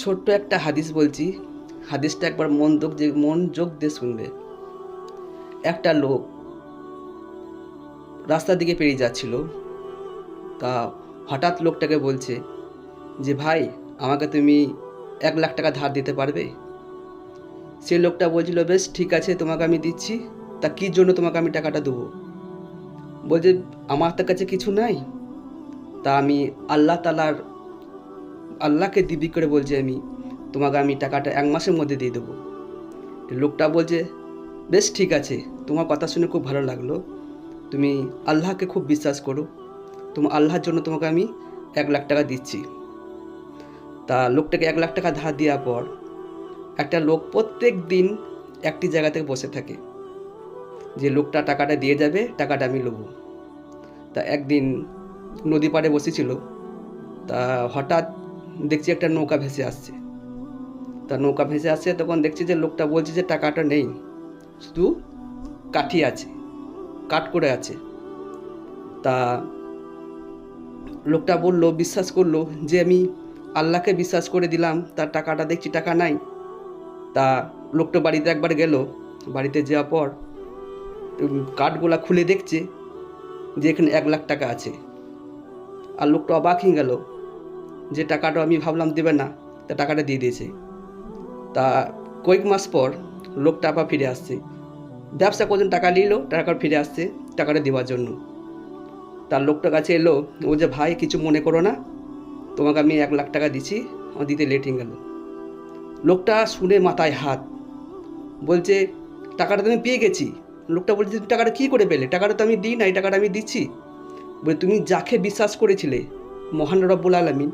ছোট্ট একটা হাদিস বলছি, হাদিসটা একবার মনোযোগ দিয়ে শুনবে। একটা লোক রাস্তার দিকে পেরিয়ে যাচ্ছিল, তা হঠাৎ লোকটাকে বলছে যে, ভাই আমাকে তুমি 1,00,000 টাকা ধার দিতে পারবে? সেই লোকটা বলছিল, বেশ ঠিক আছে, তোমাকে আমি দিচ্ছি। তা কী জন্য তোমাকে আমি টাকাটা দেবো? বলছে, আমার তো কাছে কিছু নাই, তা আমি আল্লাহকে দিব্যি করে বলছি, তোমাকে আমি টাকাটা 1 মাসের মধ্যে দিয়ে দেবো। লোকটা বলছে, বেশ ঠিক আছে, তোমার কথা শুনে খুব ভালো লাগলো, তুমি আল্লাহকে খুব বিশ্বাস করো, আল্লাহর জন্য তোমাকে আমি 1,00,000 টাকা দিচ্ছি। তা লোকটাকে 1,00,000 টাকা ধার দেওয়ার পর একটা লোক প্রত্যেক দিন একটি জায়গা থেকে বসে থাকে যে লোকটা টাকাটা দিয়ে যাবে, টাকাটা আমি নেবো। তা একদিন নদী পাড়ে বসেছিল, তা হঠাৎ দেখছি একটা নৌকা ভেসে আসছে। তা নৌকা ভেসে আসছে, তখন দেখছি যে লোকটা বলছে যে টাকাটা নেই, শুধু কাঠি আছে, কাঠ করে আছে। তা লোকটা বিশ্বাস করলো যে আমি আল্লাহকে বিশ্বাস করে দিলাম, তার টাকাটা দেখছি টাকা নাই। তা লোকটা বাড়িতে একবার গেল, বাড়িতে যাওয়ার পর কাঠগুলা খুলে দেখছে যে এখানে 1,00,000 টাকা আছে। আর লোকটা অবাক হয়ে গেল যে টাকাটা আমি ভাবলাম দেবে না, তা টাকাটা দিয়ে দিয়েছে। তা কয়েক মাস পর লোকটা আবার ফিরে আসছে, ব্যবসা করছেন, টাকা নিল, টাকা ফিরে আসছে টাকাটা দেওয়ার জন্য। তার লোকটার কাছে এলো, ও যে, ভাই কিছু মনে করো না, তোমাকে আমি 1,00,000 টাকা দিচ্ছি, আমার দিতে লেট হয়ে গেল। লোকটা শুনে মাথায় হাত, বলছে, টাকাটা তো আমি পেয়ে গেছি। লোকটা বলছে, তুমি টাকাটা কী করে পেলে? টাকাটা তো আমি দিই না, এই টাকাটা আমি দিচ্ছি। বলে, তুমি যাকে বিশ্বাস করেছিলে, মহান রব্বুল আলামিন,